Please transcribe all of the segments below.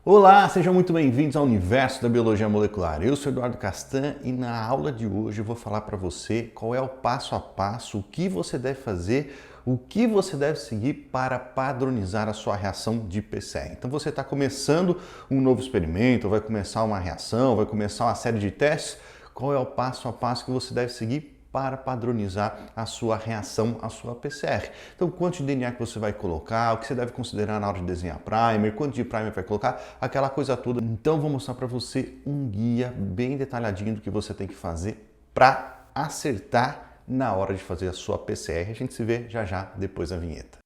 Olá, sejam muito bem-vindos ao universo da biologia molecular. Eu sou Eduardo Castan e na aula de hoje eu vou falar para você qual é o passo a passo, o que você deve fazer, o que você deve seguir para padronizar a sua reação de PCR. Então você está começando um novo experimento, vai começar uma reação, vai começar uma série de testes, qual é o passo a passo que você deve seguir para padronizar a sua reação à sua PCR. Então, quanto de DNA que você vai colocar, o que você deve considerar na hora de desenhar primer, quanto de primer vai colocar, aquela coisa toda. Então, vou mostrar para você um guia bem detalhadinho do que você tem que fazer para acertar na hora de fazer a sua PCR. A gente se vê já já depois da vinheta.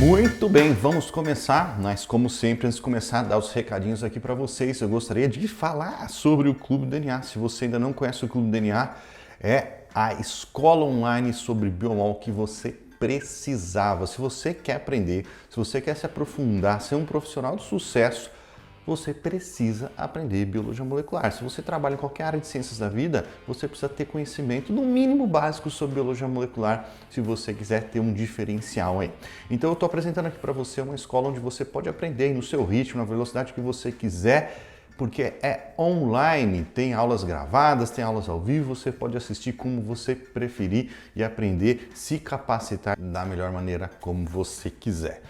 Muito bem, vamos começar, mas como sempre, antes de começar a dar os recadinhos aqui para vocês, eu gostaria de falar sobre o Clube DNA. Se você ainda não conhece o Clube DNA, é a escola online sobre biomol que você precisava. Se você quer aprender, se você quer se aprofundar, ser um profissional de sucesso, você precisa aprender biologia molecular. Se você trabalha em qualquer área de ciências da vida, você precisa ter conhecimento, no mínimo básico, sobre biologia molecular, se você quiser ter um diferencial aí. Então eu estou apresentando aqui para você uma escola onde você pode aprender no seu ritmo, na velocidade que você quiser, porque é online, tem aulas gravadas, tem aulas ao vivo, você pode assistir como você preferir e aprender, se capacitar da melhor maneira como você quiser.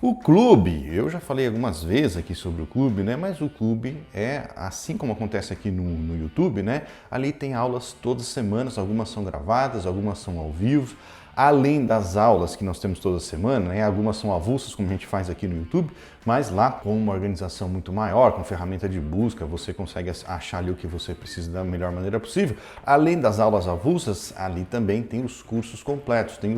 O clube, eu já falei algumas vezes aqui sobre o clube, né? Mas o clube é assim como acontece aqui no YouTube, né? Ali tem aulas todas as semanas, algumas são gravadas, algumas são ao vivo. Além das aulas que nós temos toda semana, né? Algumas são avulsas, como a gente faz aqui no YouTube, mas lá com uma organização muito maior, com ferramenta de busca, você consegue achar ali o que você precisa da melhor maneira possível. Além das aulas avulsas, ali também tem os cursos completos, tem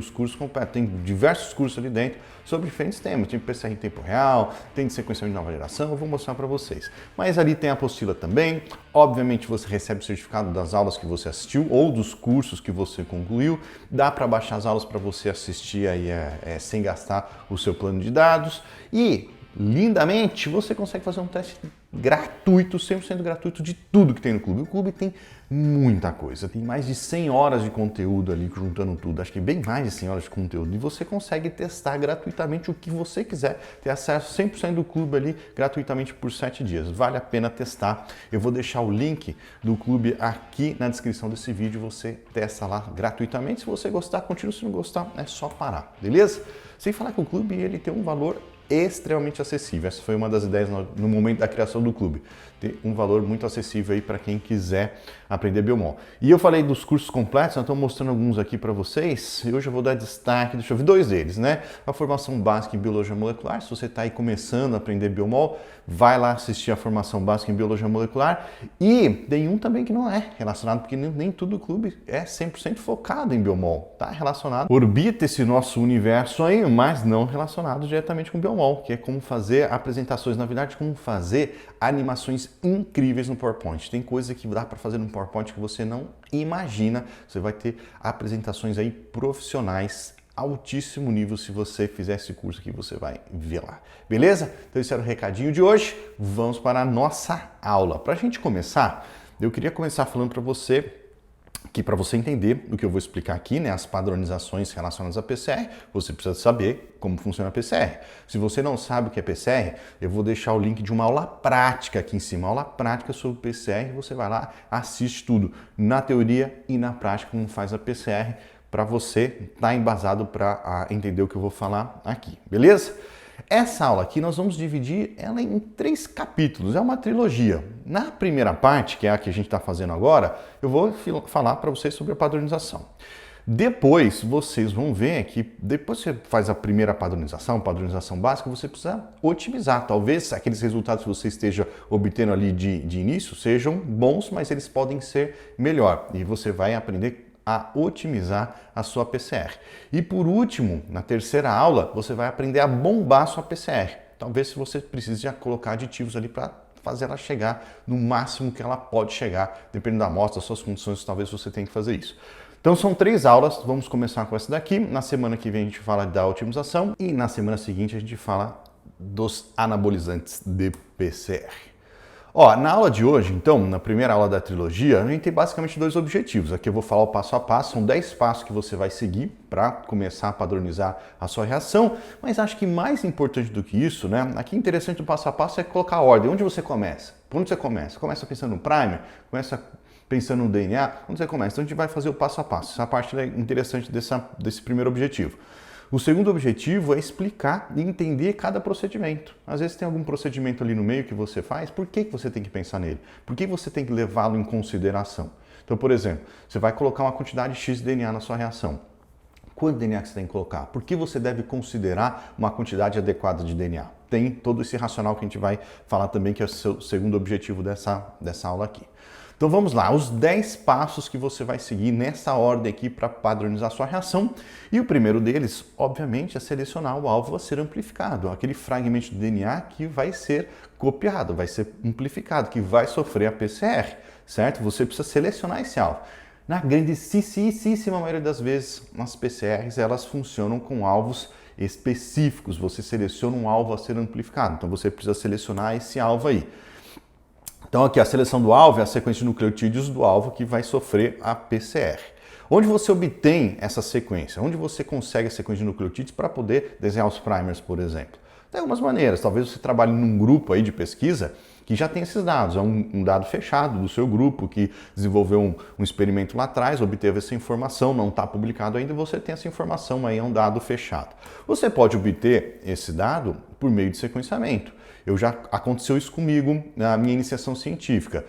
diversos cursos ali dentro sobre diferentes temas, tem PCR em tempo real, tem de sequenciamento de nova geração, eu vou mostrar para vocês. Mas ali tem a apostila também, obviamente você recebe o certificado das aulas que você assistiu ou dos cursos que você concluiu, dá para baixar as aulas para você assistir aí sem gastar o seu plano de dados e lindamente você consegue fazer um teste gratuito, 100% gratuito de tudo que tem no clube. O clube tem muita coisa, tem mais de 100 horas de conteúdo ali, juntando tudo, acho que bem mais de 100 horas de conteúdo, e você consegue testar gratuitamente o que você quiser, ter acesso 100% do clube ali gratuitamente por 7 dias, vale a pena testar. Eu vou deixar o link do clube aqui na descrição desse vídeo, você testa lá gratuitamente, se você gostar, continua, se não gostar, é só parar, beleza? Sem falar que o clube ele tem um valor extremamente acessível. Essa foi uma das ideias no momento da criação do clube. Ter um valor muito acessível aí para quem quiser aprender biomol. E eu falei dos cursos completos, eu estou mostrando alguns aqui para vocês. E hoje eu vou dar destaque, deixa eu ver, dois deles, né? A formação básica em biologia molecular. Se você está aí começando a aprender biomol, vai lá assistir a formação básica em biologia molecular. E tem um também que não é relacionado, porque nem todo clube é 100% focado em biomol. Tá relacionado, orbita esse nosso universo aí, mas não relacionado diretamente com biomol, que é como fazer apresentações, na verdade, como fazer animações incríveis no PowerPoint. Tem coisa que dá para fazer no PowerPoint que você não imagina. Você vai ter apresentações aí profissionais, altíssimo nível, se você fizer esse curso que você vai ver lá. Beleza? Então esse era o recadinho de hoje. Vamos para a nossa aula. Para a gente começar, eu queria começar falando para você que para você entender o que eu vou explicar aqui, né, as padronizações relacionadas à PCR, você precisa saber como funciona a PCR. Se você não sabe o que é PCR, eu vou deixar o link de uma aula prática aqui em cima, aula prática sobre PCR, você vai lá, assiste tudo, na teoria e na prática, como faz a PCR, para você estar embasado para entender o que eu vou falar aqui, beleza? Essa aula aqui nós vamos dividir ela em 3 capítulos, é uma trilogia. Na primeira parte, que é a que a gente está fazendo agora, eu vou falar para vocês sobre a padronização. Depois vocês vão ver que depois que você faz a primeira padronização básica, você precisa otimizar. Talvez aqueles resultados que você esteja obtendo ali de início sejam bons, mas eles podem ser melhor. E você vai aprender a otimizar a sua PCR. E por último, na terceira aula, você vai aprender a bombar a sua PCR. Talvez se você precise já colocar aditivos ali para fazer ela chegar no máximo que ela pode chegar, dependendo da amostra, das suas condições, talvez você tenha que fazer isso. Então são 3 aulas, vamos começar com essa daqui. Na semana que vem a gente fala da otimização e na semana seguinte a gente fala dos anabolizantes de PCR. Ó, na aula de hoje, então, na primeira aula da trilogia, a gente tem basicamente dois objetivos. Aqui eu vou falar o passo a passo, são 10 passos que você vai seguir para começar a padronizar a sua reação, mas acho que mais importante do que isso, né? Aqui interessante do passo a passo é colocar a ordem. Onde você começa? Por onde você começa? Começa pensando no primer? Começa pensando no DNA? Onde você começa? Então a gente vai fazer o passo a passo. Essa parte é interessante desse primeiro objetivo. O segundo objetivo é explicar e entender cada procedimento. Às vezes tem algum procedimento ali no meio que você faz, por que você tem que pensar nele? Por que você tem que levá-lo em consideração? Então, por exemplo, você vai colocar uma quantidade X de DNA na sua reação. Quanto DNA que você tem que colocar? Por que você deve considerar uma quantidade adequada de DNA? Tem todo esse racional que a gente vai falar também, que é o seu segundo objetivo dessa aula aqui. Então vamos lá, os 10 passos que você vai seguir nessa ordem aqui para padronizar a sua reação. E o primeiro deles, obviamente, é selecionar o alvo a ser amplificado, aquele fragmento de DNA que vai ser copiado, vai ser amplificado, que vai sofrer a PCR, certo? Você precisa selecionar esse alvo. Na grandíssima maioria das vezes, as PCRs, elas funcionam com alvos específicos. Você seleciona um alvo a ser amplificado, então você precisa selecionar esse alvo aí. Então aqui a seleção do alvo é a sequência de nucleotídeos do alvo que vai sofrer a PCR. Onde você obtém essa sequência? Onde você consegue a sequência de nucleotídeos para poder desenhar os primers, por exemplo? Tem algumas maneiras. Talvez você trabalhe num grupo aí de pesquisa que já tem esses dados. É um dado fechado do seu grupo que desenvolveu um experimento lá atrás, obteve essa informação, não está publicado ainda, você tem essa informação aí, é um dado fechado. Você pode obter esse dado por meio de sequenciamento. Aconteceu isso comigo na minha iniciação científica.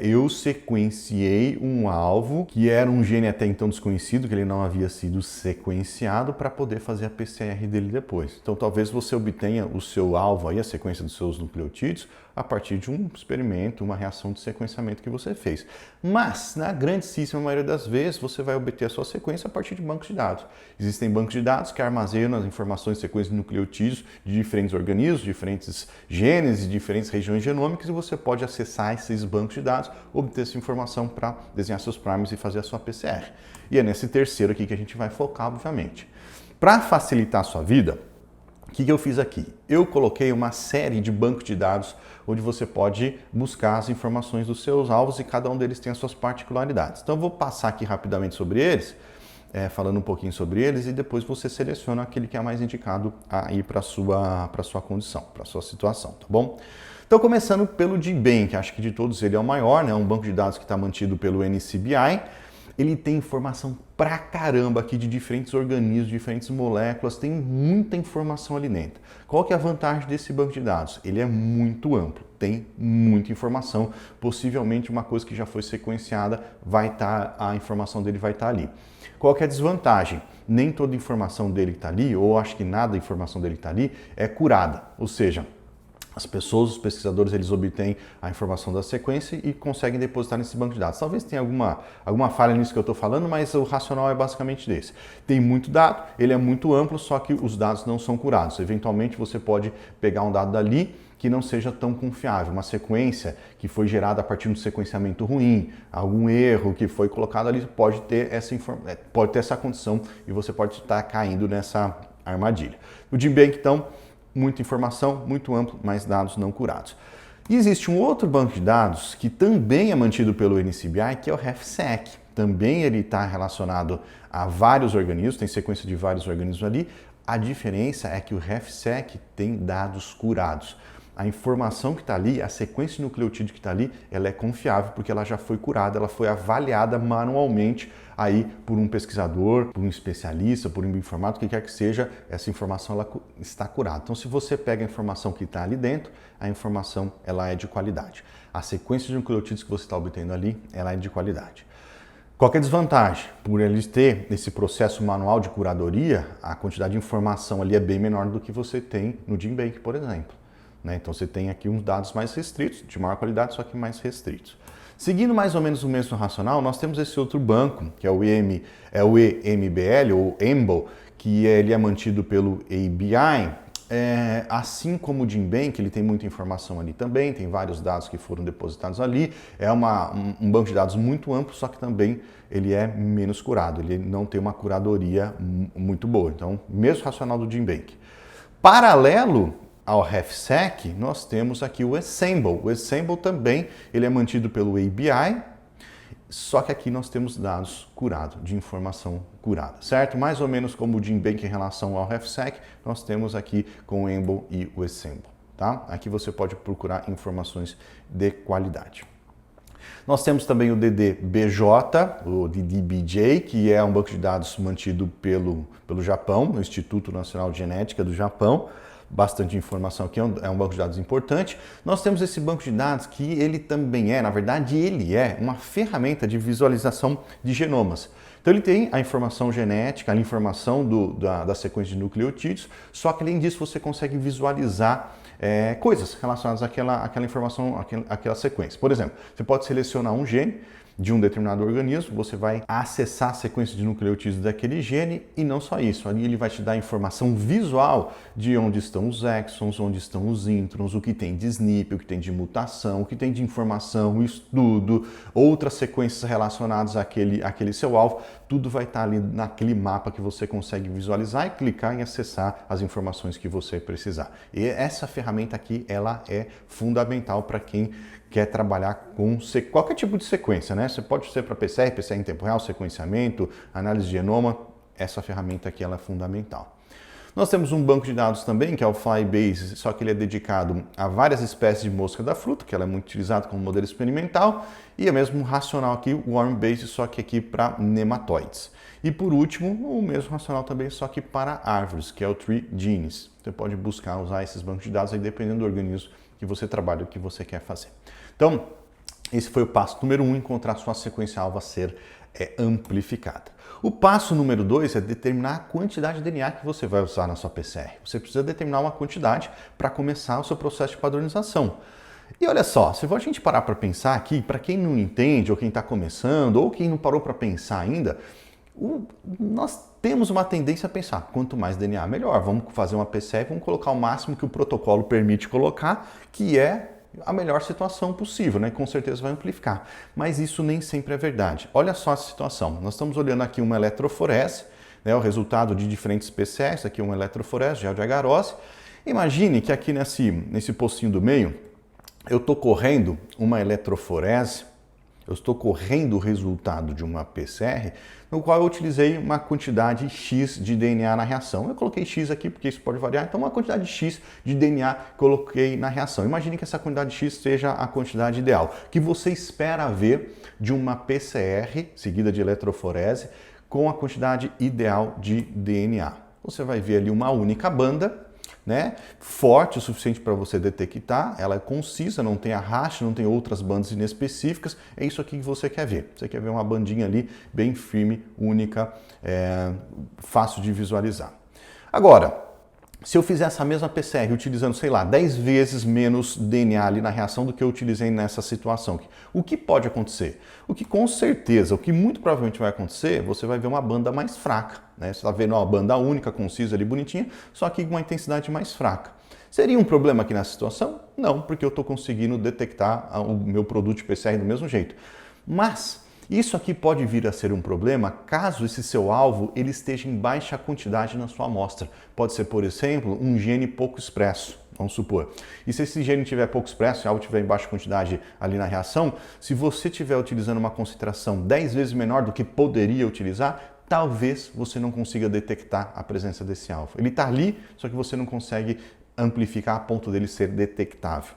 Eu sequenciei um alvo que era um gene até então desconhecido, que ele não havia sido sequenciado para poder fazer a PCR dele depois. Então talvez você obtenha o seu alvo aí, a sequência dos seus nucleotídeos, a partir de um experimento, uma reação de sequenciamento que você fez. Mas, na grandíssima maioria das vezes, você vai obter a sua sequência a partir de bancos de dados. Existem bancos de dados que armazenam as informações de sequência de nucleotídeos de diferentes organismos, diferentes genes e diferentes regiões genômicas, e você pode acessar esses bancos de dados, obter essa informação para desenhar seus primers e fazer a sua PCR. E é nesse terceiro aqui que a gente vai focar, obviamente. Para facilitar a sua vida, o que eu fiz aqui? Eu coloquei uma série de bancos de dados onde você pode buscar as informações dos seus alvos e cada um deles tem as suas particularidades. Então eu vou passar aqui rapidamente sobre eles, falando um pouquinho sobre eles, e depois você seleciona aquele que é mais indicado a ir para a sua condição, para a sua situação, tá bom? Então começando pelo GenBank, acho que de todos ele é o maior, né? Um banco de dados que está mantido pelo NCBI. Ele tem informação pra caramba aqui de diferentes organismos, diferentes moléculas, tem muita informação ali dentro. Qual que é a vantagem desse banco de dados? Ele é muito amplo, tem muita informação, possivelmente uma coisa que já foi sequenciada, a informação dele vai estar ali. Qual que é a desvantagem? Nem toda a informação dele que está ali, ou acho que nada da informação dele que está ali, é curada, ou seja, as pessoas, os pesquisadores, eles obtêm a informação da sequência e conseguem depositar nesse banco de dados. Talvez tenha alguma falha nisso que eu estou falando, mas o racional é basicamente desse. Tem muito dado, ele é muito amplo, só que os dados não são curados. Eventualmente você pode pegar um dado dali que não seja tão confiável, uma sequência que foi gerada a partir de um sequenciamento ruim, algum erro que foi colocado ali, pode ter essa condição e você pode estar caindo nessa armadilha. O GenBank, então, muita informação, muito amplo, mas dados não curados. E existe um outro banco de dados que também é mantido pelo NCBI, que é o RefSeq. Também ele está relacionado a vários organismos, tem sequência de vários organismos ali. A diferença é que o RefSeq tem dados curados. A informação que está ali, a sequência de nucleotídeo que está ali, ela é confiável porque ela já foi curada, ela foi avaliada manualmente aí por um pesquisador, por um especialista, por um bioinformático, o que quer que seja, essa informação ela está curada. Então, se você pega a informação que está ali dentro, a informação ela é de qualidade. A sequência de nucleotídeos que você está obtendo ali, ela é de qualidade. Qualquer desvantagem, por eles ter esse processo manual de curadoria, a quantidade de informação ali é bem menor do que você tem no GenBank, por exemplo. Então você tem aqui uns dados mais restritos, de maior qualidade, só que mais restritos. Seguindo mais ou menos o mesmo racional, nós temos esse outro banco, que é o EMBL, ou EMBL, que ele é mantido pelo ABI. Assim como o GenBank, ele tem muita informação ali também, tem vários dados que foram depositados ali. É um banco de dados muito amplo, só que também ele é menos curado, ele não tem uma curadoria muito boa. Então, mesmo racional do GenBank. Paralelo ao RefSec, nós temos aqui o Assemble. O Assemble também ele é mantido pelo ABI, só que aqui nós temos dados curados, de informação curada, certo? Mais ou menos como o GenBank em relação ao RefSec, nós temos aqui com o Enable e o Assemble, tá? Aqui você pode procurar informações de qualidade. Nós temos também o DDBJ, o DDBJ, que é um banco de dados mantido pelo Japão, no Instituto Nacional de Genética do Japão. Bastante informação aqui, é um banco de dados importante. Nós temos esse banco de dados que ele também na verdade, ele é uma ferramenta de visualização de genomas. Então ele tem a informação genética, a informação da sequência de nucleotídeos, só que além disso você consegue visualizar coisas relacionadas àquela informação, àquela sequência. Por exemplo, você pode selecionar um gene de um determinado organismo, você vai acessar a sequência de nucleotídeos daquele gene e não só isso, ali ele vai te dar informação visual de onde estão os exons, onde estão os introns, o que tem de SNP, o que tem de mutação, o que tem de informação, estudo, outras sequências relacionadas àquele seu alvo, tudo vai estar ali naquele mapa que você consegue visualizar e clicar em acessar as informações que você precisar. E essa ferramenta aqui, ela é fundamental para quem quer trabalhar com qualquer tipo de sequência, né? Você pode ser para PCR em tempo real, sequenciamento, análise de genoma, essa ferramenta aqui ela é fundamental. Nós temos um banco de dados também, que é o Flybase, só que ele é dedicado a várias espécies de mosca da fruta, que ela é muito utilizada como modelo experimental, e é mesmo racional aqui, o Wormbase, só que aqui para nematóides. E por último, o mesmo racional também, só que para árvores, que é o TreeGenes. Você pode buscar usar esses bancos de dados aí, dependendo do organismo que você trabalha, o que você quer fazer. Então, esse foi o passo número 1, encontrar sua sequência alvo a ser amplificada. O passo número 2 é determinar a quantidade de DNA que você vai usar na sua PCR. Você precisa determinar uma quantidade para começar o seu processo de padronização. E olha só, se a gente parar para pensar aqui, para quem não entende, ou quem está começando, ou quem não parou para pensar ainda, nós temos uma tendência a pensar, quanto mais DNA melhor, vamos fazer uma PCR, vamos colocar o máximo que o protocolo permite colocar, que é a melhor situação possível, né? Com certeza vai amplificar. Mas isso nem sempre é verdade. Olha só essa situação. Nós estamos olhando aqui uma eletroforese, né? O resultado de diferentes PCRs. Isso aqui é uma eletroforese, gel de agarose. Imagine que aqui nesse pocinho do meio, eu estou correndo uma eletroforese, eu estou correndo o resultado de uma PCR, no qual eu utilizei uma quantidade X de DNA na reação. Eu coloquei X aqui porque isso pode variar, então uma quantidade X de DNA coloquei na reação. Imagine que essa quantidade X seja a quantidade ideal, que você espera ver de uma PCR, seguida de eletroforese, com a quantidade ideal de DNA. Você vai ver ali uma única banda, né, forte o suficiente para você detectar, ela é concisa, não tem arraste, não tem outras bandas inespecíficas, é isso aqui que você quer ver. Você quer ver uma bandinha ali bem firme, única, fácil de visualizar. Agora, se eu fizer essa mesma PCR utilizando, sei lá, 10 vezes menos DNA ali na reação do que eu utilizei nessa situação, o que pode acontecer? O que com certeza, o que muito provavelmente vai acontecer, você vai ver uma banda mais fraca, né? Você está vendo uma banda única, concisa ali, bonitinha, só que com uma intensidade mais fraca. Seria um problema aqui nessa situação? Não, porque eu estou conseguindo detectar o meu produto de PCR do mesmo jeito. Mas isso aqui pode vir a ser um problema caso esse seu alvo ele esteja em baixa quantidade na sua amostra. Pode ser, por exemplo, um gene pouco expresso, vamos supor. E se esse gene estiver pouco expresso, se o alvo estiver em baixa quantidade ali na reação, se você estiver utilizando uma concentração 10 vezes menor do que poderia utilizar, talvez você não consiga detectar a presença desse alvo. Ele está ali, só que você não consegue amplificar a ponto dele ser detectável.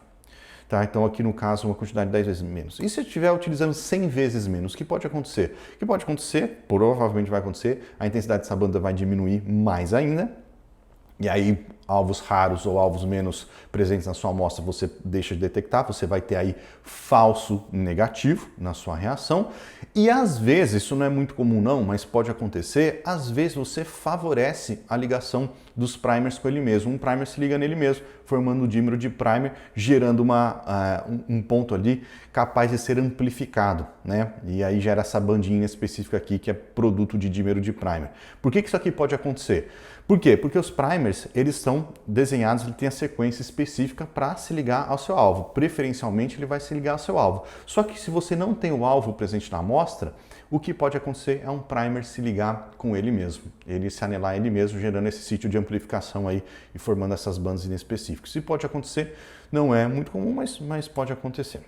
Tá? Então aqui no caso uma quantidade de 10 vezes menos. E se eu estiver utilizando 100 vezes menos, o que pode acontecer? O que pode acontecer, provavelmente vai acontecer, a intensidade dessa banda vai diminuir mais ainda, e aí alvos raros ou alvos menos presentes na sua amostra você deixa de detectar, você vai ter aí falso negativo na sua reação. E às vezes, isso não é muito comum não, mas pode acontecer, às vezes você favorece a ligação dos primers com ele mesmo. Um primer se liga nele mesmo, formando o dímero de primer, gerando um ponto ali capaz de ser amplificado, né? E aí gera essa bandinha específica aqui que é produto de dímero de primer. Por que isso aqui pode acontecer? Por quê? Porque os primers, eles são são desenhados, ele tem a sequência específica para se ligar ao seu alvo. Preferencialmente, ele vai se ligar ao seu alvo. Só que se você não tem o alvo presente na amostra, o que pode acontecer é um primer se ligar com ele mesmo. Ele se anelar ele mesmo, gerando esse sítio de amplificação aí e formando essas bandas inespecíficas. Se pode acontecer, não é muito comum, mas pode acontecer.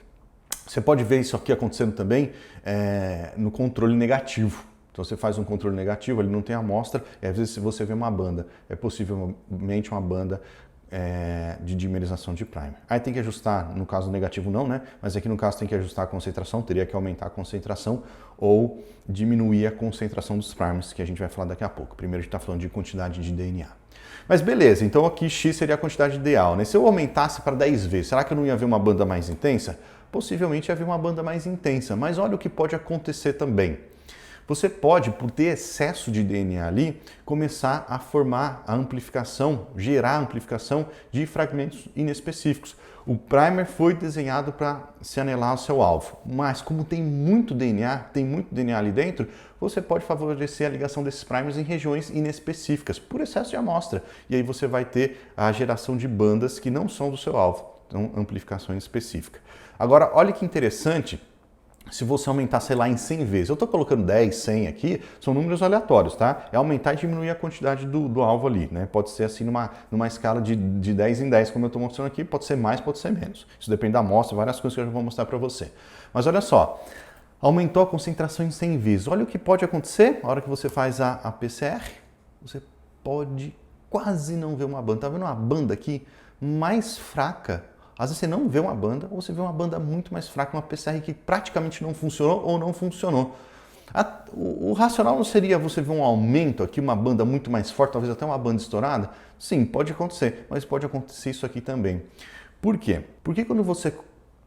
Você pode ver isso aqui acontecendo também no controle negativo. Então você faz um controle negativo, ele não tem amostra, e às vezes se você vê uma banda, é possivelmente uma banda de dimerização de primer. Aí tem que ajustar, no caso negativo não, né? Mas aqui no caso tem que ajustar a concentração, teria que aumentar a concentração ou diminuir a concentração dos primers, que a gente vai falar daqui a pouco. Primeiro a gente está falando de quantidade de DNA. Mas beleza, então aqui X seria a quantidade ideal, né? Se eu aumentasse para 10 vezes, será que eu não ia ver uma banda mais intensa? Possivelmente ia ver uma banda mais intensa, mas olha o que pode acontecer também. Você pode, por ter excesso de DNA ali, começar a formar a amplificação, gerar a amplificação de fragmentos inespecíficos. O primer foi desenhado para se anelar ao seu alvo, mas como tem muito DNA ali dentro, você pode favorecer a ligação desses primers em regiões inespecíficas, por excesso de amostra. E aí você vai ter a geração de bandas que não são do seu alvo, então amplificação específica. Agora, olha que interessante. Se você aumentar, sei lá, em 100 vezes, eu estou colocando 10, 100 aqui, são números aleatórios, tá? É aumentar e diminuir a quantidade do alvo ali, né? Pode ser assim numa escala de 10 em 10, como eu estou mostrando aqui, pode ser mais, pode ser menos. Isso depende da amostra, várias coisas que eu já vou mostrar para você. Mas olha só, aumentou a concentração em 100 vezes. Olha o que pode acontecer na hora que você faz a PCR, você pode quase não ver uma banda. Tá vendo uma banda aqui mais fraca? Às vezes você não vê uma banda, ou você vê uma banda muito mais fraca, uma PCR que praticamente não funcionou ou não funcionou. O racional não seria você ver um aumento aqui, uma banda muito mais forte, talvez até uma banda estourada? Sim, pode acontecer, mas pode acontecer isso aqui também. Por quê? Porque quando você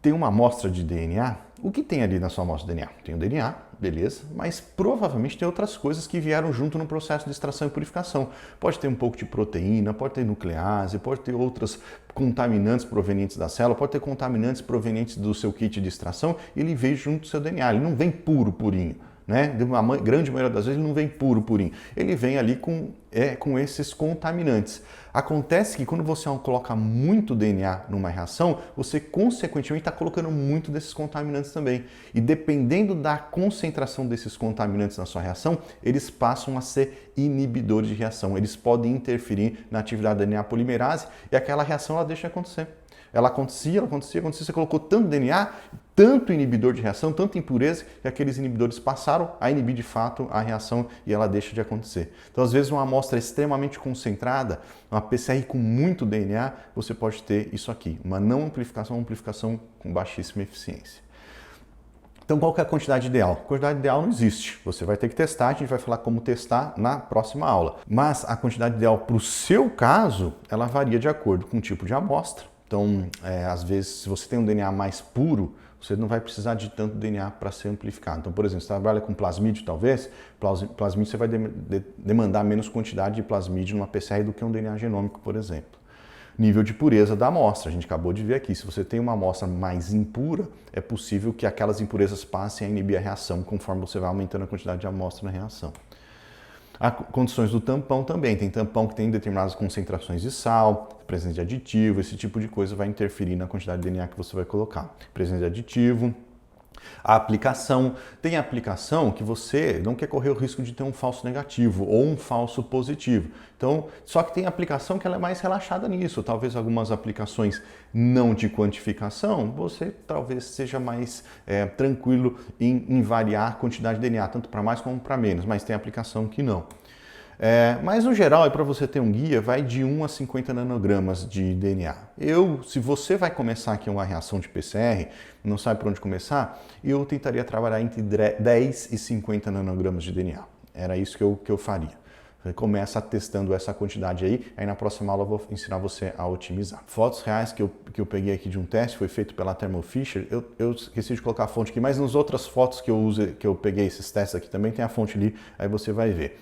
tem uma amostra de DNA, o que tem ali na sua amostra de DNA? Tem o DNA, beleza, mas provavelmente tem outras coisas que vieram junto no processo de extração e purificação. Pode ter um pouco de proteína, pode ter nuclease, pode ter outras contaminantes provenientes da célula, pode ter contaminantes provenientes do seu kit de extração, e ele veio junto do seu DNA, ele não vem purinho. Né? A grande maioria das vezes ele não vem purinho. Ele vem ali com esses contaminantes. Acontece que quando você coloca muito DNA numa reação, você consequentemente está colocando muito desses contaminantes também. E dependendo da concentração desses contaminantes na sua reação, eles passam a ser inibidores de reação. Eles podem interferir na atividade da DNA polimerase e aquela reação ela deixa de acontecer. Ela acontecia, você colocou tanto DNA, tanto inibidor de reação, tanta impureza, que aqueles inibidores passaram a inibir de fato a reação e ela deixa de acontecer. Então, às vezes, uma amostra extremamente concentrada, uma PCR com muito DNA, você pode ter isso aqui, uma não amplificação, uma amplificação com baixíssima eficiência. Então, qual que é a quantidade ideal? A quantidade ideal não existe. Você vai ter que testar, a gente vai falar como testar na próxima aula. Mas a quantidade ideal para o seu caso, ela varia de acordo com o tipo de amostra. Então, às vezes, se você tem um DNA mais puro, você não vai precisar de tanto DNA para ser amplificado. Então, por exemplo, você trabalha com plasmídio, talvez, plasmídio você vai demandar menos quantidade de plasmídio numa PCR do que um DNA genômico, por exemplo. Nível de pureza da amostra, a gente acabou de ver aqui. Se você tem uma amostra mais impura, é possível que aquelas impurezas passem a inibir a reação conforme você vai aumentando a quantidade de amostra na reação. As condições do tampão também. Tem tampão que tem determinadas concentrações de sal, presença de aditivo, esse tipo de coisa vai interferir na quantidade de DNA que você vai colocar. Presença de aditivo. A aplicação. Tem aplicação que você não quer correr o risco de ter um falso negativo ou um falso positivo. Então, só que tem aplicação que ela é mais relaxada nisso. Talvez algumas aplicações não de quantificação, você talvez seja mais tranquilo em variar a quantidade de DNA, tanto para mais como para menos, mas tem aplicação que não. Mas no geral, para você ter um guia, vai de 1 a 50 nanogramas de DNA. Se você vai começar aqui uma reação de PCR, não sabe por onde começar, eu tentaria trabalhar entre 10 e 50 nanogramas de DNA. Era isso que eu faria. Você começa testando essa quantidade aí na próxima aula eu vou ensinar você a otimizar. Fotos reais que eu peguei aqui de um teste, foi feito pela Thermo Fisher, eu esqueci de colocar a fonte aqui, mas nas outras fotos que eu peguei esses testes aqui também tem a fonte ali, aí você vai ver.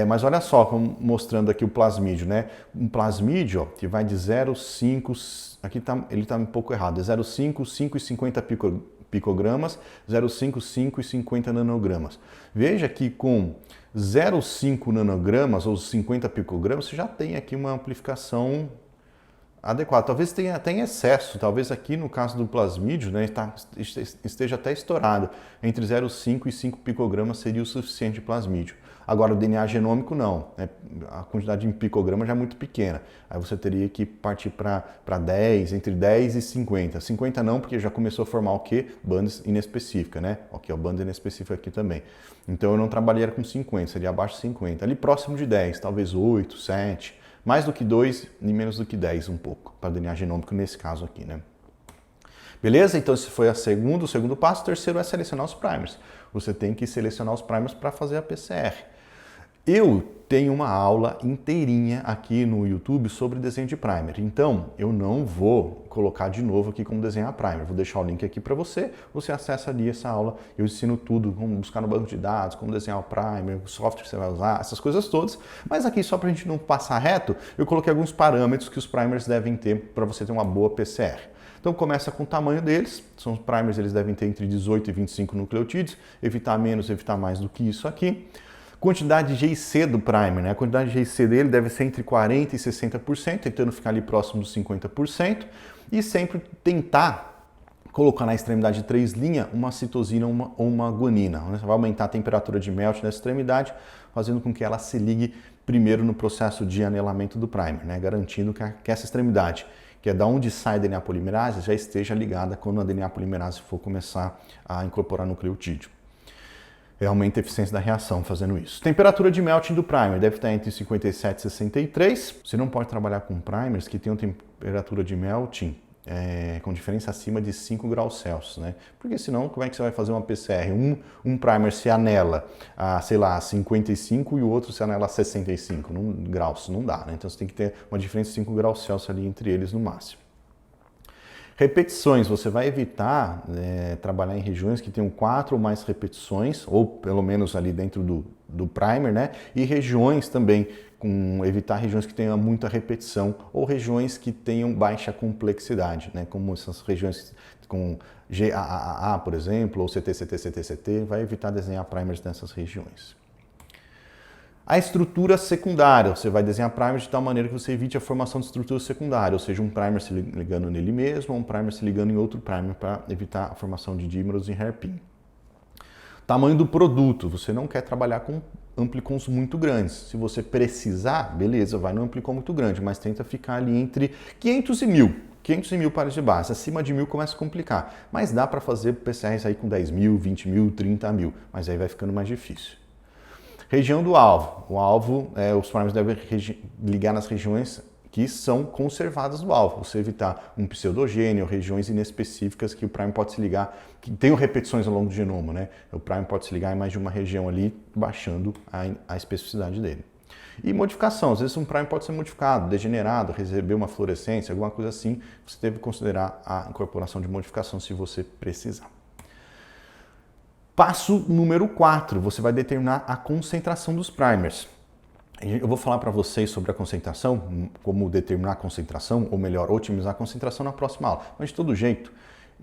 Mas olha só, mostrando aqui o plasmídio, né? Um plasmídio, ó, que vai de 0,5, aqui ele está um pouco errado, é 0,5, 5,50 picogramas, 0,5, 5 e 50 nanogramas. Veja que com 0,5 nanogramas ou 50 picogramas, você já tem aqui uma amplificação adequado. Talvez tenha até em excesso, talvez aqui no caso do plasmídio, né, esteja até estourado. Entre 0,5 e 5 picogramas seria o suficiente de plasmídio. Agora o DNA genômico não, né? A quantidade em picogramas já é muito pequena. Aí você teria que partir para 10, entre 10 e 50. 50 não, porque já começou a formar o quê? Banda inespecífica, né? Ok, a banda inespecífica aqui também. Então eu não trabalharia com 50, seria abaixo de 50. Ali próximo de 10, talvez 8, 7. Mais do que 2 e menos do que 10 um pouco, para DNA genômico nesse caso aqui, né? Beleza? Então esse foi o segundo passo. O terceiro é selecionar os primers. Você tem que selecionar os primers para fazer a PCR. Eu tenho uma aula inteirinha aqui no YouTube sobre desenho de primer, então eu não vou colocar de novo aqui como desenhar primer. Vou deixar o link aqui para você, você acessa ali essa aula, eu ensino tudo, como buscar no banco de dados, como desenhar o primer, o software que você vai usar, essas coisas todas, mas aqui só para a gente não passar reto, eu coloquei alguns parâmetros que os primers devem ter para você ter uma boa PCR. Então começa com o tamanho deles, são os primers, eles devem ter entre 18 e 25 nucleotídeos, evitar menos, evitar mais do que isso aqui. Quantidade de GIC do primer, né? A quantidade de GIC dele deve ser entre 40% e 60%, tentando ficar ali próximo dos 50%, e sempre tentar colocar na extremidade de 3' uma citosina ou uma guanina. Você vai aumentar a temperatura de melt nessa extremidade, fazendo com que ela se ligue primeiro no processo de anelamento do primer, né? Garantindo que essa extremidade, que é da onde sai a DNA polimerase, já esteja ligada quando a DNA polimerase for começar a incorporar nucleotídeo. Aumenta a eficiência da reação fazendo isso. Temperatura de melting do primer deve estar entre 57 e 63. Você não pode trabalhar com primers que tenham temperatura de melting com diferença acima de 5 graus Celsius, né? Porque senão, como é que você vai fazer uma PCR? Um primer se anela a, sei lá, 55 e o outro se anela a 65 graus. Não dá, né? Então você tem que ter uma diferença de 5 graus Celsius ali entre eles no máximo. Repetições, você vai evitar trabalhar em regiões que tenham 4 ou mais repetições, ou pelo menos ali dentro do primer, né? E regiões também, evitar regiões que tenham muita repetição, ou regiões que tenham baixa complexidade, né? Como essas regiões com GAAA, por exemplo, ou CT, vai evitar desenhar primers nessas regiões. A estrutura secundária, você vai desenhar primer de tal maneira que você evite a formação de estrutura secundária, ou seja, um primer se ligando nele mesmo, ou um primer se ligando em outro primer para evitar a formação de dímeros em hairpin. Tamanho do produto, você não quer trabalhar com amplicons muito grandes. Se você precisar, beleza, vai no amplicon muito grande, mas tenta ficar ali entre 500 e 1000. 500 e 1000 pares de base, acima de 1000 começa a complicar, mas dá para fazer PCRs aí com 10 mil, 20 mil, 30 mil, mas aí vai ficando mais difícil. Região do alvo. O alvo, os primers devem ligar nas regiões que são conservadas do alvo. Você evitar um pseudogênio, regiões inespecíficas que o primer pode se ligar, que tenham repetições ao longo do genoma, né? O primer pode se ligar em mais de uma região ali, baixando a especificidade dele. E modificação. Às vezes um primer pode ser modificado, degenerado, receber uma fluorescência, alguma coisa assim. Você deve considerar a incorporação de modificação se você precisar. Passo número 4, você vai determinar a concentração dos primers. Eu vou falar para vocês sobre a concentração, como determinar a concentração, ou melhor, otimizar a concentração na próxima aula. Mas de todo jeito,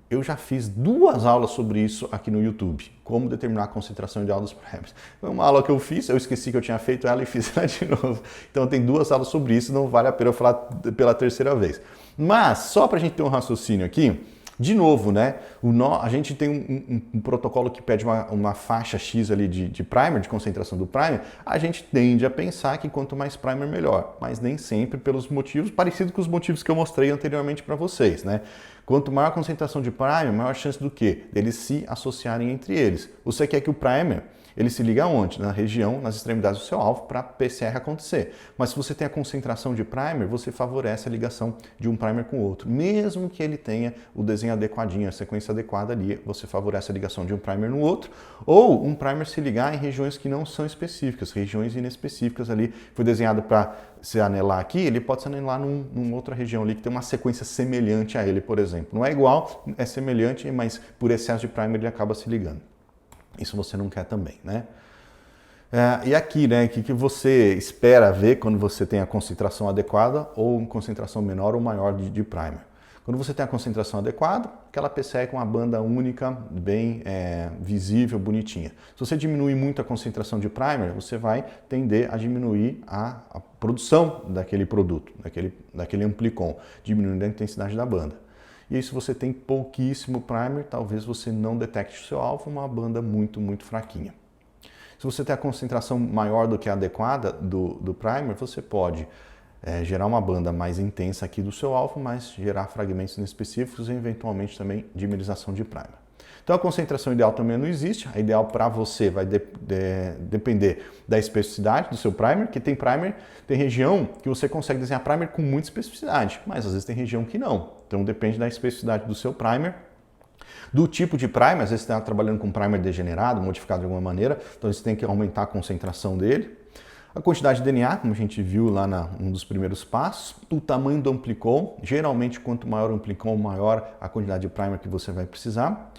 eu já fiz 2 aulas sobre isso aqui no YouTube, como determinar a concentração ideal dos primers. Foi uma aula que eu fiz, eu esqueci que eu tinha feito ela e fiz ela de novo. Então tem 2 aulas sobre isso, não vale a pena eu falar pela terceira vez. Mas, só para a gente ter um raciocínio aqui, de novo, né? A gente tem um protocolo que pede uma faixa X ali de primer, de concentração do primer. A gente tende a pensar que quanto mais primer, melhor. Mas nem sempre pelos motivos parecidos com os motivos que eu mostrei anteriormente para vocês, né? Quanto maior a concentração de primer, maior a chance do quê? Deles se associarem entre eles. Você quer que o primer ele se liga onde? Na região, nas extremidades do seu alvo, para a PCR acontecer. Mas se você tem a concentração de primer, você favorece a ligação de um primer com o outro. Mesmo que ele tenha o desenho adequadinho, a sequência adequada ali, você favorece a ligação de um primer no outro. Ou um primer se ligar em regiões que não são específicas, regiões inespecíficas ali. Foi desenhado para se anelar aqui, ele pode se anelar numa outra região ali que tem uma sequência semelhante a ele, por exemplo. Não é igual, é semelhante, mas por excesso de primer ele acaba se ligando. Isso você não quer também, né? E aqui, né, o que você espera ver quando você tem a concentração adequada ou concentração menor ou maior de primer? Quando você tem a concentração adequada, aquela PCE com uma banda única, bem visível, bonitinha. Se você diminuir muito a concentração de primer, você vai tender a diminuir a produção daquele produto, daquele amplicon, diminuindo a intensidade da banda. E aí, se você tem pouquíssimo primer, talvez você não detecte o seu alvo, uma banda muito, muito fraquinha. Se você tem a concentração maior do que a adequada do primer, você pode gerar uma banda mais intensa aqui do seu alvo, mas gerar fragmentos inespecíficos e eventualmente também dimerização de primer. Então a concentração ideal também não existe, a ideal para você vai depender da especificidade do seu primer, que tem região que você consegue desenhar primer com muita especificidade, mas às vezes tem região que não. Então depende da especificidade do seu primer, do tipo de primer, às vezes você está trabalhando com primer degenerado, modificado de alguma maneira, então você tem que aumentar a concentração dele. A quantidade de DNA, como a gente viu lá um dos primeiros passos, o tamanho do amplicon, geralmente quanto maior o amplicon, maior a quantidade de primer que você vai precisar.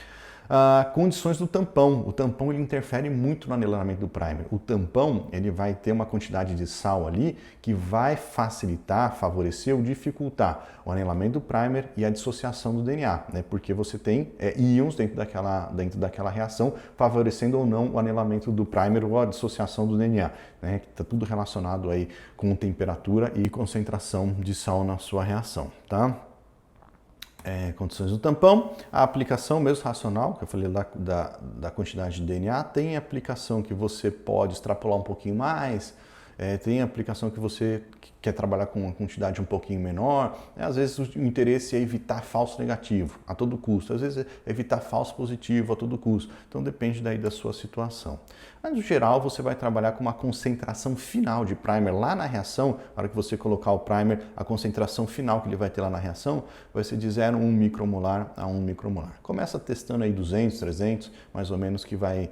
Condições do tampão. O tampão ele interfere muito no anelamento do primer. O tampão ele vai ter uma quantidade de sal ali que vai facilitar, favorecer ou dificultar o anelamento do primer e a dissociação do DNA, né? Porque você tem íons dentro daquela reação, favorecendo ou não o anelamento do primer ou a dissociação do DNA, né? Está tudo relacionado aí com temperatura e concentração de sal na sua reação, tá? Condições do tampão, a aplicação mesmo racional, que eu falei da quantidade de DNA, tem aplicação que você pode extrapolar um pouquinho mais, tem aplicação que você quer trabalhar com uma quantidade um pouquinho menor, às vezes o interesse é evitar falso negativo a todo custo, às vezes é evitar falso positivo a todo custo, então depende daí da sua situação. Mas no geral você vai trabalhar com uma concentração final de primer lá na reação, na hora que você colocar o primer, a concentração final que ele vai ter lá na reação vai ser de 0,1 micromolar a 1 micromolar. Começa testando aí 200, 300, mais ou menos que vai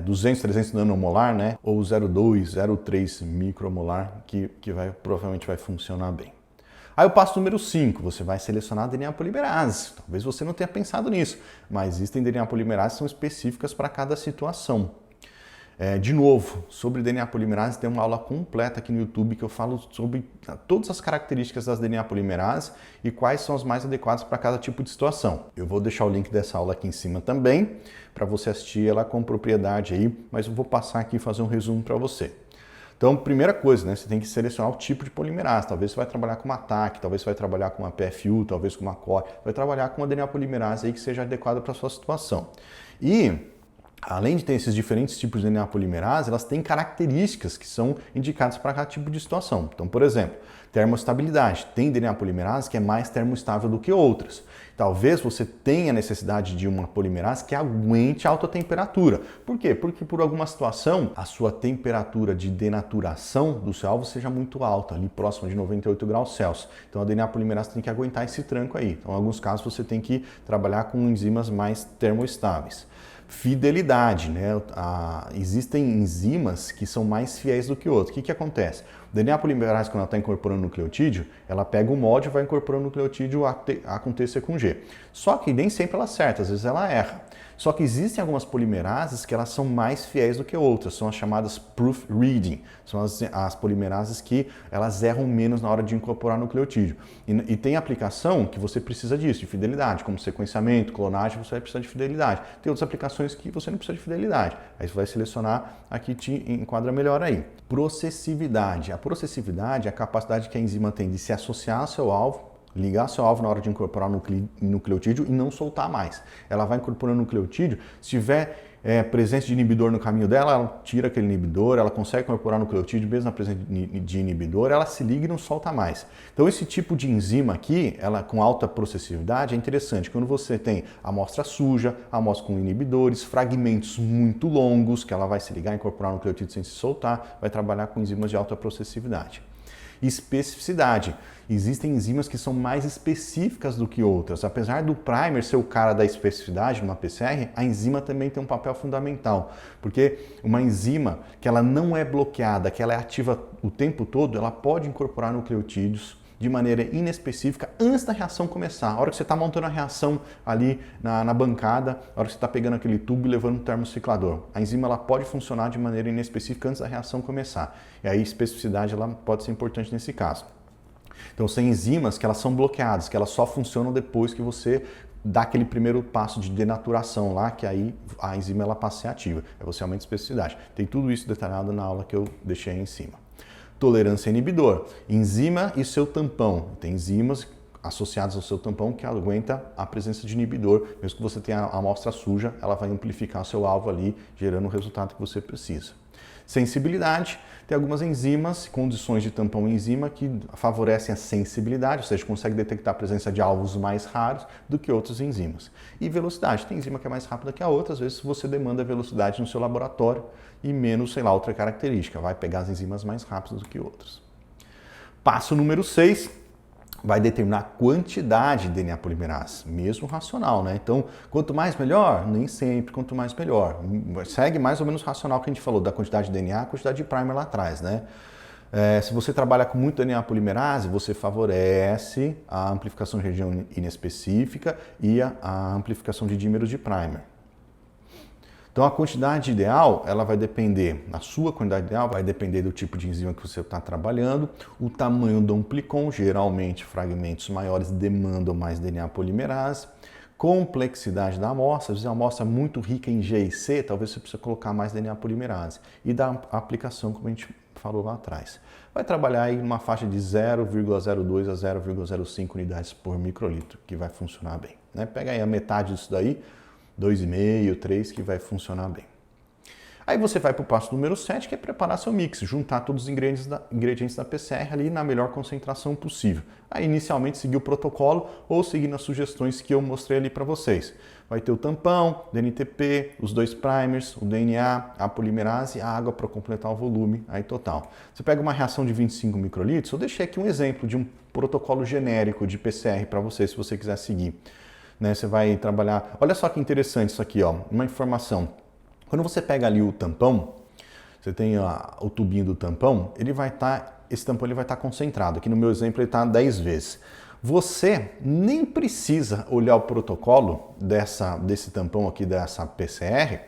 200, 300 nanomolar, né? Ou 0,2, 0,3 micromolar, que provavelmente vai funcionar bem. Aí o passo número 5, você vai selecionar DNA polimerase. Talvez você não tenha pensado nisso, mas existem DNA polimerases que são específicas para cada situação. De novo, sobre DNA polimerase tem uma aula completa aqui no YouTube que eu falo sobre todas as características das DNA polimerase e quais são as mais adequadas para cada tipo de situação. Eu vou deixar o link dessa aula aqui em cima também, para você assistir ela com propriedade aí, mas eu vou passar aqui e fazer um resumo para você. Então, primeira coisa, né, você tem que selecionar o tipo de polimerase. Talvez você vai trabalhar com uma TAC, talvez você vai trabalhar com uma PFU, talvez com uma COR, vai trabalhar com uma DNA polimerase aí que seja adequada para a sua situação. E além de ter esses diferentes tipos de DNA polimerase, elas têm características que são indicadas para cada tipo de situação. Então, por exemplo, termostabilidade. Tem DNA polimerase que é mais termoestável do que outras. Talvez você tenha necessidade de uma polimerase que aguente alta temperatura. Por quê? Porque por alguma situação a sua temperatura de denaturação do seu alvo seja muito alta, ali próxima de 98 graus Celsius. Então a DNA polimerase tem que aguentar esse tranco aí. Então, em alguns casos você tem que trabalhar com enzimas mais termoestáveis. Fidelidade, né? Existem enzimas que são mais fiéis do que outras. O que acontece? O DNA polimerase, quando ela está incorporando nucleotídeo, ela pega o molde e vai incorporando o nucleotídeo A com T, C com G. Só que nem sempre ela acerta, às vezes ela erra. Só que existem algumas polimerases que elas são mais fiéis do que outras, são as chamadas proofreading, são as polimerases que elas erram menos na hora de incorporar nucleotídeo. E tem aplicação que você precisa disso, de fidelidade, como sequenciamento, clonagem, você vai precisar de fidelidade. Tem outras aplicações que você não precisa de fidelidade, aí você vai selecionar a que te enquadra melhor aí. Processividade. A processividade é a capacidade que a enzima tem de se associar ao seu alvo, ligar seu alvo na hora de incorporar o nucleotídeo e não soltar mais. Ela vai incorporando o nucleotídeo, se tiver presença de inibidor no caminho dela, ela tira aquele inibidor, ela consegue incorporar o nucleotídeo mesmo na presença de inibidor, ela se liga e não solta mais. Então esse tipo de enzima aqui, ela com alta processividade, é interessante. Quando você tem amostra suja, amostra com inibidores, fragmentos muito longos, que ela vai se ligar e incorporar o nucleotídeo sem se soltar, vai trabalhar com enzimas de alta processividade. Especificidade. Existem enzimas que são mais específicas do que outras. Apesar do primer ser o cara da especificidade numa PCR, a enzima também tem um papel fundamental, porque uma enzima que ela não é bloqueada, que ela é ativa o tempo todo, ela pode incorporar nucleotídeos de maneira inespecífica antes da reação começar. A hora que você está montando a reação ali na bancada, a hora que você está pegando aquele tubo e levando o termociclador. A enzima ela pode funcionar de maneira inespecífica antes da reação começar. E aí a especificidade ela pode ser importante nesse caso. Então, são enzimas que elas são bloqueadas, que elas só funcionam depois que você dá aquele primeiro passo de denaturação lá, que aí a enzima ela passa a ser ativa. Aí você aumenta a especificidade. Tem tudo isso detalhado na aula que eu deixei aí em cima. Tolerância a inibidor. Enzima e seu tampão. Tem enzimas associadas ao seu tampão que aguenta a presença de inibidor. Mesmo que você tenha a amostra suja, ela vai amplificar o seu alvo ali, gerando o resultado que você precisa. Sensibilidade, tem algumas enzimas, condições de tampão enzima que favorecem a sensibilidade, ou seja, consegue detectar a presença de alvos mais raros do que outras enzimas. E velocidade, tem enzima que é mais rápida que a outra, às vezes você demanda velocidade no seu laboratório e menos, sei lá, outra característica, vai pegar as enzimas mais rápidas do que outras. Passo número 6. Vai determinar a quantidade de DNA polimerase, mesmo racional, né? Então, quanto mais melhor? Nem sempre, quanto mais melhor. Segue mais ou menos o racional que a gente falou, da quantidade de DNA, a quantidade de primer lá atrás, né? Se você trabalha com muito DNA polimerase, você favorece a amplificação de região inespecífica e a amplificação de dímeros de primer. Então a quantidade ideal, ela vai depender, a sua quantidade ideal vai depender do tipo de enzima que você está trabalhando, o tamanho do amplicon, geralmente fragmentos maiores demandam mais DNA polimerase, complexidade da amostra, às vezes a amostra é muito rica em G e C, talvez você precise colocar mais DNA polimerase, e da aplicação, como a gente falou lá atrás. Vai trabalhar aí numa faixa de 0,02 a 0,05 unidades por microlitro, que vai funcionar bem, né? Pega aí a metade disso daí, 2,5, 3, que vai funcionar bem. Aí você vai para o passo número 7, que é preparar seu mix, juntar todos os ingredientes da PCR ali na melhor concentração possível. Aí inicialmente seguir o protocolo ou seguir as sugestões que eu mostrei ali para vocês. Vai ter o tampão, DNTP, os 2 primers, o DNA, a polimerase e a água para completar o volume aí total. Você pega uma reação de 25 microlitros, eu deixei aqui um exemplo de um protocolo genérico de PCR para você, se você quiser seguir. Né, você vai trabalhar. Olha só que interessante isso aqui, ó, uma informação. Quando você pega ali o tampão, você tem o tubinho do tampão, esse tampão ele vai estar concentrado. Aqui no meu exemplo ele está 10 vezes. Você nem precisa olhar o protocolo desse tampão aqui, dessa PCR,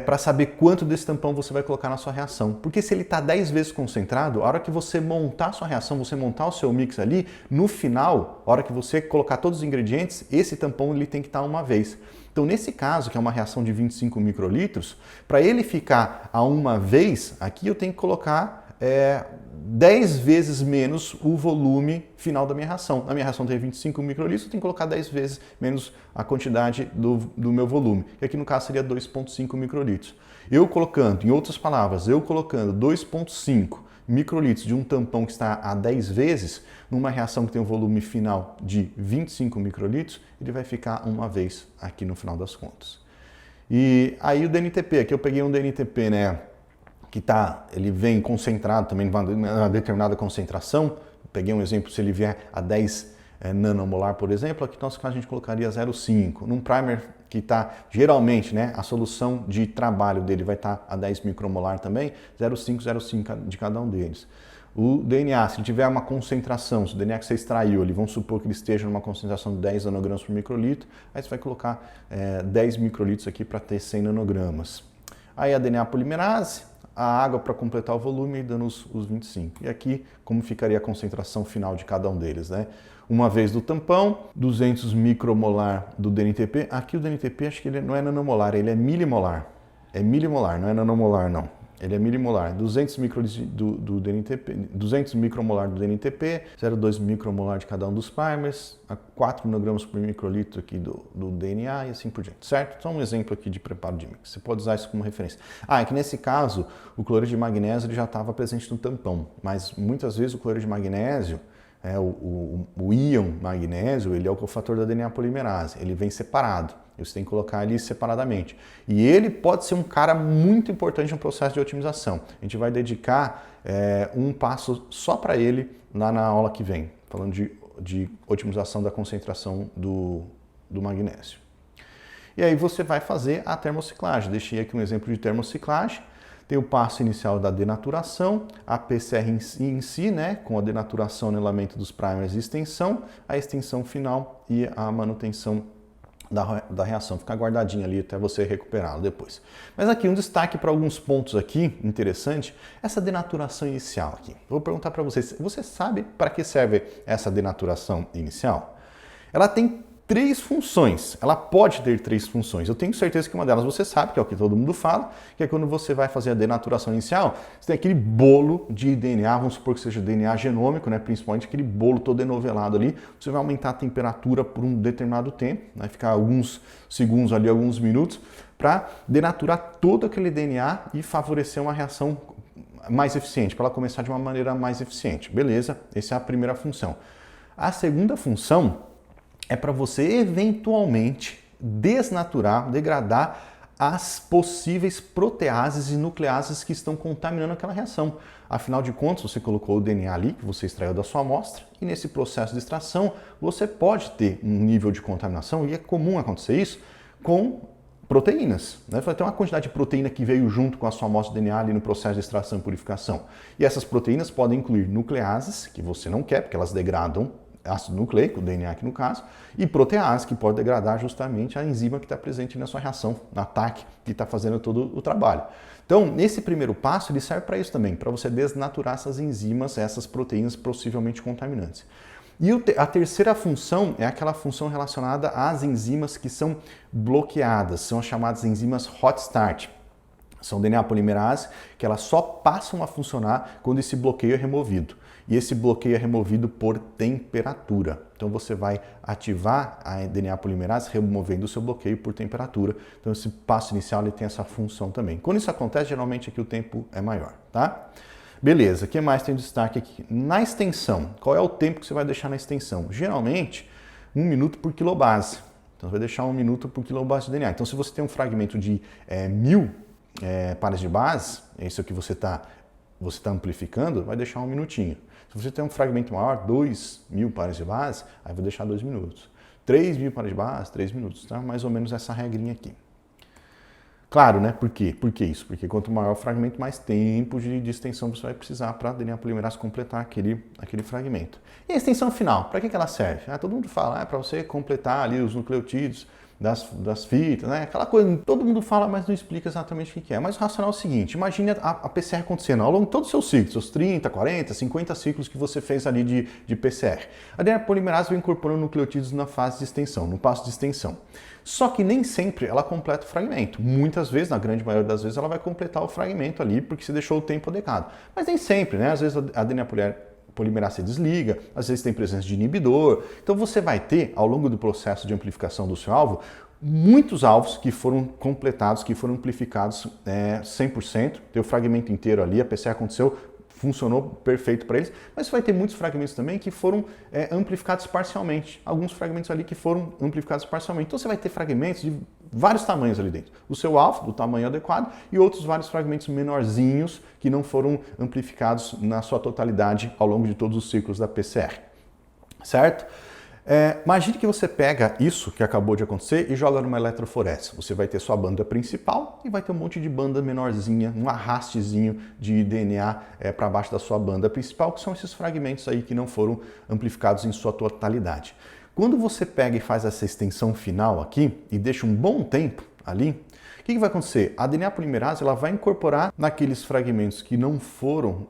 para saber quanto desse tampão você vai colocar na sua reação. Porque se ele está 10 vezes concentrado, a hora que você montar a sua reação, você montar o seu mix ali, no final, a hora que você colocar todos os ingredientes, esse tampão ele tem que estar uma vez. Então, nesse caso, que é uma reação de 25 microlitros, para ele ficar a uma vez, aqui eu tenho que colocar 10 vezes menos o volume final da minha reação. Na minha reação tem 25 microlitros, eu tenho que colocar 10 vezes menos a quantidade do meu volume, que aqui no caso seria 2,5 microlitros. Eu colocando, em outras palavras, 2,5 microlitros de um tampão que está a 10 vezes, numa reação que tem um volume final de 25 microlitros, ele vai ficar uma vez aqui no final das contas. E aí o DNTP, aqui eu peguei um DNTP, né? Ele vem concentrado também em uma determinada concentração. Peguei um exemplo, se ele vier a 10 nanomolar, por exemplo, aqui no nosso caso a gente colocaria 0,5. Num primer que está, geralmente, né, a solução de trabalho dele vai estar a 10 micromolar também, 0,5 de cada um deles. O DNA, se ele tiver uma concentração, se o DNA que você extraiu, vamos supor que ele esteja numa concentração de 10 nanogramas por microlitro, aí você vai colocar 10 microlitros aqui para ter 100 nanogramas. Aí a DNA polimerase, a água para completar o volume, dando os 25. E aqui, como ficaria a concentração final de cada um deles, né? Uma vez do tampão, 200 micromolar do DNTP. Aqui o DNTP, acho que ele não é nanomolar, ele é milimolar. É milimolar, não é nanomolar, não. Ele é milimolar. 200 microlitros do DNTP, 200 micromolar do DNTP, 0,2 micromolar de cada um dos primers, a 4 nanogramas por microlitro aqui do DNA e assim por diante, certo? Só um exemplo aqui de preparo de mix. Você pode usar isso como referência. É que nesse caso, o cloreto de magnésio ele já estava presente no tampão, mas muitas vezes o cloreto de magnésio, o íon magnésio, ele é o cofator da DNA polimerase, ele vem separado. Você tem que colocar ali separadamente. E ele pode ser um cara muito importante no processo de otimização. A gente vai dedicar um passo só para ele lá na aula que vem, falando de otimização da concentração do magnésio. E aí você vai fazer a termociclagem. Deixei aqui um exemplo de termociclagem. Tem o passo inicial da denaturação, a PCR em si, né, com a denaturação, anelamento dos primers e extensão, a extensão final e a manutenção da reação, ficar guardadinho ali até você recuperá-lo depois. Mas aqui um destaque para alguns pontos aqui, interessante, essa denaturação inicial aqui. Vou perguntar para vocês, você sabe para que serve essa denaturação inicial? Ela tem 3 funções, ela pode ter 3 funções. Eu tenho certeza que uma delas você sabe, que é o que todo mundo fala, que é quando você vai fazer a denaturação inicial, você tem aquele bolo de DNA, vamos supor que seja DNA genômico, né? Principalmente aquele bolo todo enovelado ali, você vai aumentar a temperatura por um determinado tempo, vai ficar alguns segundos ali, alguns minutos, para denaturar todo aquele DNA e favorecer uma reação mais eficiente, para ela começar de uma maneira mais eficiente. Beleza, essa é a primeira função. A segunda função é para você eventualmente desnaturar, degradar as possíveis proteases e nucleases que estão contaminando aquela reação. Afinal de contas, você colocou o DNA ali que você extraiu da sua amostra e nesse processo de extração você pode ter um nível de contaminação, e é comum acontecer isso com proteínas. Né? Vai ter uma quantidade de proteína que veio junto com a sua amostra de DNA ali no processo de extração e purificação. E essas proteínas podem incluir nucleases, que você não quer, porque elas degradam ácido nucleico, o DNA aqui no caso, e protease, que pode degradar justamente a enzima que está presente na sua reação, no ataque, que está fazendo todo o trabalho. Então, nesse primeiro passo, ele serve para isso também, para você desnaturar essas enzimas, essas proteínas possivelmente contaminantes. E a terceira função é aquela função relacionada às enzimas que são bloqueadas, são as chamadas enzimas hot start. São DNA polimerase que elas só passam a funcionar quando esse bloqueio é removido. E esse bloqueio é removido por temperatura. Então você vai ativar a DNA polimerase removendo o seu bloqueio por temperatura. Então esse passo inicial ele tem essa função também. Quando isso acontece, geralmente aqui o tempo é maior, tá? Beleza, o que mais tem destaque aqui? Na extensão, qual é o tempo que você vai deixar na extensão? Geralmente, 1 minuto por quilobase. Então você vai deixar 1 minuto por quilobase de DNA. Então se você tem um fragmento de 1000 pares de base, isso que você está amplificando, vai deixar 1 minutinho. Se você tem um fragmento maior, 2.000 pares de base, aí vai deixar 2 minutos. 3.000 pares de base, 3 minutos. Tá? Mais ou menos essa regrinha aqui. Claro, né? Por quê? Por que isso? Porque quanto maior o fragmento, mais tempo de extensão você vai precisar para a DNA polimerase completar aquele fragmento. E a extensão final, para que ela serve? Todo mundo fala, para você completar ali os nucleotídeos das fitas, né? Aquela coisa, todo mundo fala, mas não explica exatamente o que é. Mas o racional é o seguinte, imagine a PCR acontecendo ao longo de todos os seus ciclos, seus 30, 40, 50 ciclos que você fez ali de PCR. A DNA polimerase vai incorporando nucleotídeos na fase de extensão, no passo de extensão. Só que nem sempre ela completa o fragmento. Muitas vezes, na grande maioria das vezes, ela vai completar o fragmento ali porque você deixou o tempo adequado. Mas nem sempre, né? Às vezes a DNA polimerase se desliga, às vezes tem presença de inibidor. Então você vai ter, ao longo do processo de amplificação do seu alvo, muitos alvos que foram completados, que foram amplificados 100%, tem o fragmento inteiro ali, a PCR aconteceu, funcionou perfeito para eles, mas você vai ter muitos fragmentos também que foram amplificados parcialmente, alguns fragmentos ali que foram amplificados parcialmente. Então você vai ter fragmentos de vários tamanhos ali dentro. O seu alvo, do tamanho adequado, e outros vários fragmentos menorzinhos que não foram amplificados na sua totalidade ao longo de todos os ciclos da PCR. Certo? Imagine que você pega isso que acabou de acontecer e joga numa eletroforese. Você vai ter sua banda principal e vai ter um monte de banda menorzinha, um arrastezinho de DNA para baixo da sua banda principal, que são esses fragmentos aí que não foram amplificados em sua totalidade. Quando você pega e faz essa extensão final aqui e deixa um bom tempo ali, o que vai acontecer? A DNA polimerase ela vai incorporar naqueles fragmentos que não foram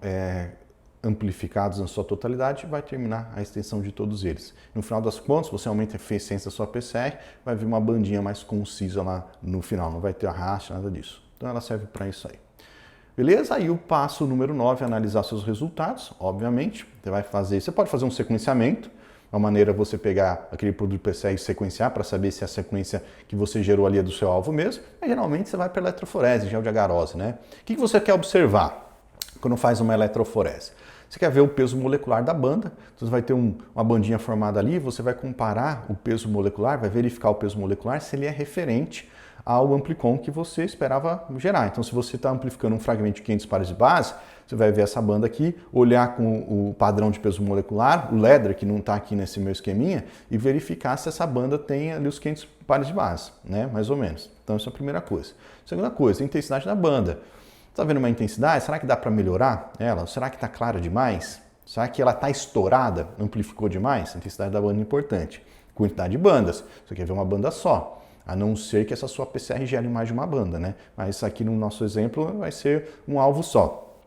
amplificados na sua totalidade, vai terminar a extensão de todos eles. No final das contas, você aumenta a eficiência da sua PCR, vai vir uma bandinha mais concisa lá no final, não vai ter arraste, nada disso. Então ela serve para isso aí. Beleza? Aí o passo número 9 é analisar seus resultados, obviamente. Você pode fazer um sequenciamento, uma maneira você pegar aquele produto PCR e sequenciar para saber se a sequência que você gerou ali é do seu alvo mesmo, mas geralmente você vai para eletroforese, gel de agarose, né? O que você quer observar quando faz uma eletroforese? Você quer ver o peso molecular da banda, então você vai ter uma bandinha formada ali, você vai comparar o peso molecular, vai verificar o peso molecular se ele é referente ao amplicon que você esperava gerar. Então se você está amplificando um fragmento de 500 pares de base, você vai ver essa banda aqui, olhar com o padrão de peso molecular, o LEDR, que não está aqui nesse meu esqueminha, e verificar se essa banda tem ali os 500 pares de base, né? Mais ou menos. Então essa é a primeira coisa. Segunda coisa, a intensidade da banda. Está vendo uma intensidade? Será que dá para melhorar ela? Será que está clara demais? Será que ela está estourada? Amplificou demais? A intensidade da banda é importante. quantidade de bandas. Você quer ver uma banda só, a não ser que essa sua PCR gere mais de uma banda, né? Mas aqui no nosso exemplo vai ser um alvo só.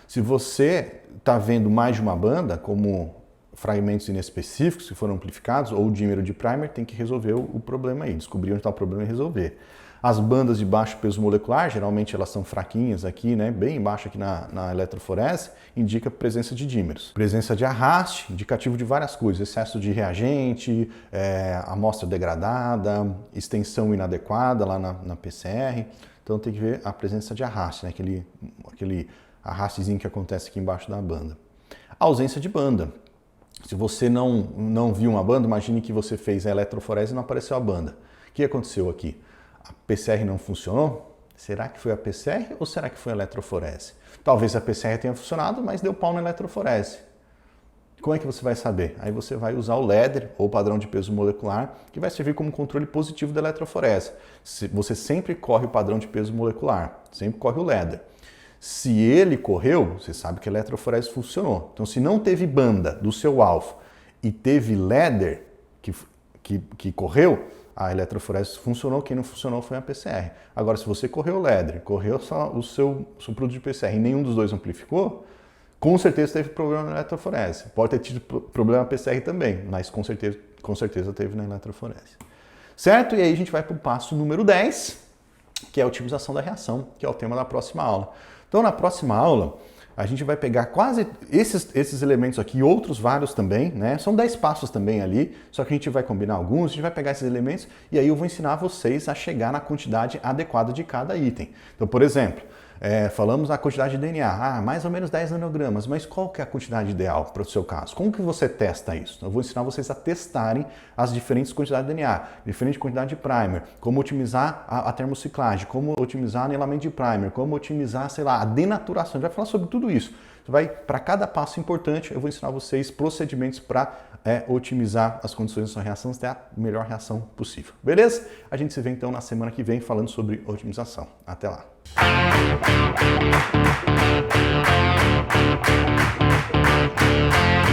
Se você está vendo mais de uma banda, como fragmentos inespecíficos que foram amplificados, ou dímero de primer, tem que resolver o problema aí, descobrir onde está o problema e resolver. As bandas de baixo peso molecular, geralmente elas são fraquinhas aqui, né, bem embaixo aqui na eletroforese, indica presença de dímeros. Presença de arraste, indicativo de várias coisas, excesso de reagente, amostra degradada, extensão inadequada lá na PCR. Então tem que ver a presença de arraste, né, aquele arrastezinho que acontece aqui embaixo da banda. A ausência de banda. Se você não viu uma banda, imagine que você fez a eletroforese e não apareceu a banda. O que aconteceu aqui? A PCR não funcionou? Será que foi a PCR ou será que foi a eletroforese? Talvez a PCR tenha funcionado, mas deu pau na eletroforese. Como é que você vai saber? Aí você vai usar o LEDER, ou padrão de peso molecular, que vai servir como controle positivo da eletroforese. Você sempre corre o padrão de peso molecular, sempre corre o LEDER. Se ele correu, você sabe que a eletroforese funcionou. Então, se não teve banda do seu alvo e teve LEDER que correu, a eletroforese funcionou, quem não funcionou foi a PCR. Agora, se você correu o LEDER, correu só o seu produto de PCR e nenhum dos dois amplificou, com certeza teve problema na eletroforese. Pode ter tido problema na PCR também, mas com certeza teve na eletroforese. Certo? E aí a gente vai para o passo número 10, que é a otimização da reação, que é o tema da próxima aula. Então, na próxima aula, a gente vai pegar quase esses elementos aqui, outros vários também, né? São 10 passos também ali, só que a gente vai combinar alguns, a gente vai pegar esses elementos e aí eu vou ensinar vocês a chegar na quantidade adequada de cada item. Então, por exemplo, falamos na quantidade de DNA, mais ou menos 10 nanogramas, mas qual que é a quantidade ideal para o seu caso? Como que você testa isso? Eu vou ensinar vocês a testarem as diferentes quantidades de DNA, diferente quantidade de primer, como otimizar a termociclagem, como otimizar anelamento de primer, como otimizar, sei lá, a denaturação. A gente vai falar sobre tudo isso. Para cada passo importante, eu vou ensinar vocês procedimentos para otimizar as condições da sua reação, ter a melhor reação possível. Beleza? A gente se vê então na semana que vem falando sobre otimização. Até lá! Thank you.